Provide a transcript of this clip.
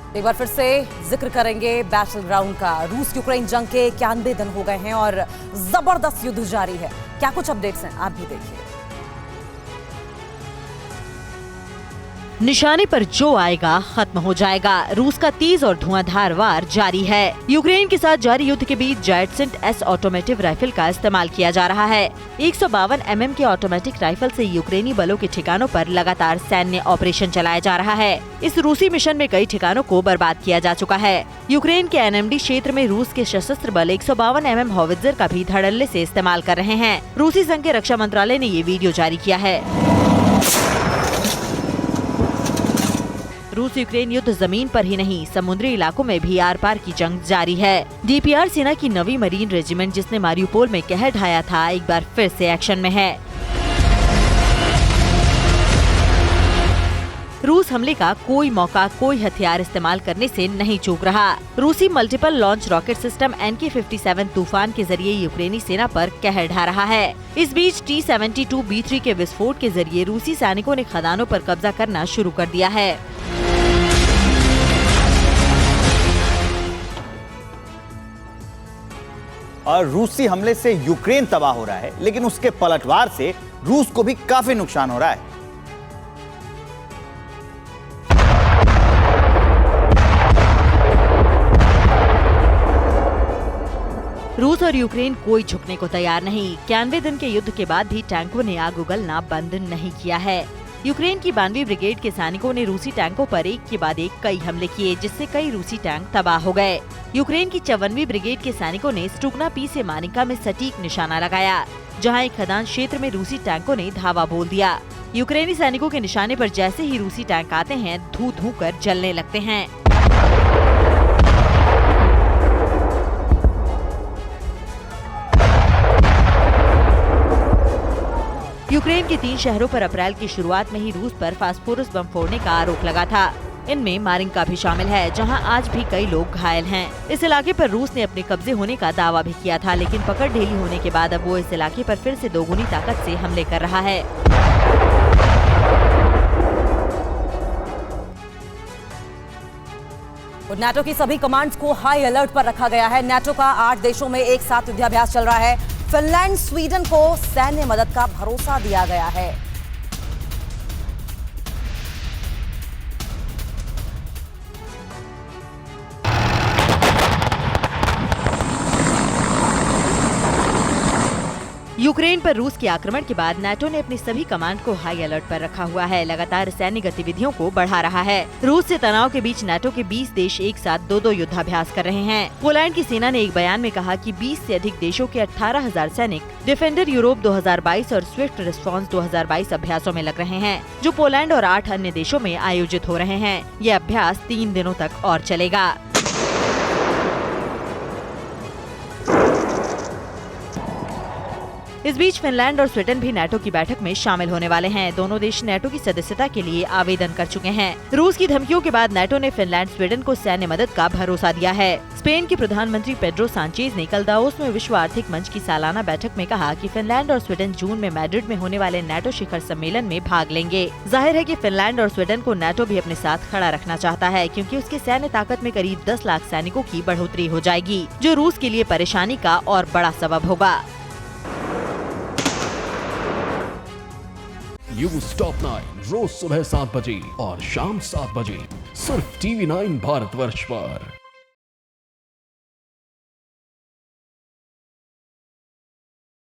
एक बार फिर से जिक्र करेंगे बैटल ग्राउंड का। रूस यूक्रेन जंग के 91 दिन हो गए हैं और जबरदस्त युद्ध जारी है। क्या कुछ अपडेट्स हैं, आप भी देखिए। निशाने पर जो आएगा खत्म हो जाएगा। रूस का तेज और धुआंधार वार जारी है। यूक्रेन के साथ जारी युद्ध के बीच जायटसेंट एस ऑटोमेटिव राइफल का इस्तेमाल किया जा रहा है। 152 mm के ऑटोमेटिक राइफल से यूक्रेनी बलों के ठिकानों पर लगातार सैन्य ऑपरेशन चलाया जा रहा है। इस रूसी मिशन में कई ठिकानों को बर्बाद किया जा चुका है। यूक्रेन के NMD क्षेत्र में रूस के सशस्त्र बल 152 mm हॉवित्जर का भी धड़ल्ले से इस्तेमाल कर रहे हैं। रूसी संघ के रक्षा मंत्रालय ने ये वीडियो जारी किया है। रूस यूक्रेन युद्ध जमीन पर ही नहीं, समुद्री इलाकों में भी आर पार की जंग जारी है। DPR सेना की 9वीं मरीन रेजिमेंट, जिसने मारियुपोल में कहर ढाया था, एक बार फिर से एक्शन में है। रूस हमले का कोई मौका, कोई हथियार इस्तेमाल करने से नहीं चूक रहा। रूसी multiple launch rocket system NK-57 तूफान के जरिए यूक्रेनी सेना पर कहर ढा रहा है। इस बीच T-72B3 के विस्फोट के जरिए रूसी सैनिकों ने खदानों पर कब्जा करना शुरू कर दिया है। और रूसी हमले से यूक्रेन तबाह हो रहा है, लेकिन उसके पलटवार से रूस को भी काफी नुकसान हो रहा है। रूस और यूक्रेन कोई झुकने को तैयार नहीं। 91 दिन के युद्ध के बाद भी टैंकों ने आग उगलना बंद नहीं किया है। यूक्रेन की 92वीं ब्रिगेड के सैनिकों ने रूसी टैंकों पर एक के बाद एक कई हमले किए, जिससे कई रूसी टैंक तबाह हो गए। यूक्रेन की 54वीं ब्रिगेड के सैनिकों ने स्टुगना पी से मानिका में सटीक निशाना लगाया, जहां एक खदान क्षेत्र में रूसी टैंकों ने धावा बोल दिया। यूक्रेनी सैनिकों के निशाने पर जैसे ही रूसी टैंक आते हैं, धू धू कर जलने लगते हैं। यूक्रेन के 3 शहरों पर अप्रैल की शुरुआत में ही रूस पर फास्फोरस बम फोड़ने का आरोप लगा था। इनमें मारिंका भी शामिल है, जहां आज भी कई लोग घायल हैं। इस इलाके पर रूस ने अपने कब्जे होने का दावा भी किया था, लेकिन पकड़ ढीली होने के बाद अब वो इस इलाके पर फिर से दोगुनी ताकत से हमले कर रहा है। नाटो की सभी कमांड्स को हाई अलर्ट पर रखा गया है। नाटो का 8 देशों में एक साथ युद्धाभ्यास चल रहा है। फिनलैंड, स्वीडन को सैन्य मदद का भरोसा दिया गया है। यूक्रेन पर रूस के आक्रमण के बाद नाटो ने अपनी सभी कमांड को हाई अलर्ट पर रखा हुआ है। लगातार सैन्य गतिविधियों को बढ़ा रहा है। रूस से तनाव के बीच नाटो के 20 देश एक साथ 2-2 युद्धाभ्यास कर रहे हैं। पोलैंड की सेना ने एक बयान में कहा कि 20 से अधिक देशों के 18,000 सैनिक डिफेंडर यूरोप 2022 और स्विफ्ट रिस्पॉन्स 2022 अभ्यासों में लग रहे हैं, जो पोलैंड और 8 अन्य देशों में आयोजित हो रहे हैं। ये अभ्यास 3 दिनों तक और चलेगा। इस बीच फिनलैंड और स्वीडन भी नाटो की बैठक में शामिल होने वाले हैं। दोनों देश नाटो की सदस्यता के लिए आवेदन कर चुके हैं। रूस की धमकियों के बाद नाटो ने फिनलैंड, स्वीडन को सैन्य मदद का भरोसा दिया है। स्पेन के प्रधानमंत्री पेड्रो सांचेज ने कल दावोस में विश्व आर्थिक मंच की सालाना बैठक में कहा कि फिनलैंड और स्वीडन जून में मैड्रिड में होने वाले नाटो शिखर सम्मेलन में भाग लेंगे। जाहिर है कि फिनलैंड और स्वीडन को नाटो भी अपने साथ खड़ा रखना चाहता है, क्योंकि उसकी सैन्य ताकत में करीब 10 लाख सैनिकों की बढ़ोतरी हो जाएगी, जो रूस के लिए परेशानी का और बड़ा सबब होगा। न्यूज़ टॉप 9 रोज सुबह 7 बजे और शाम 7 बजे सिर्फ TV9 भारतवर्ष पर।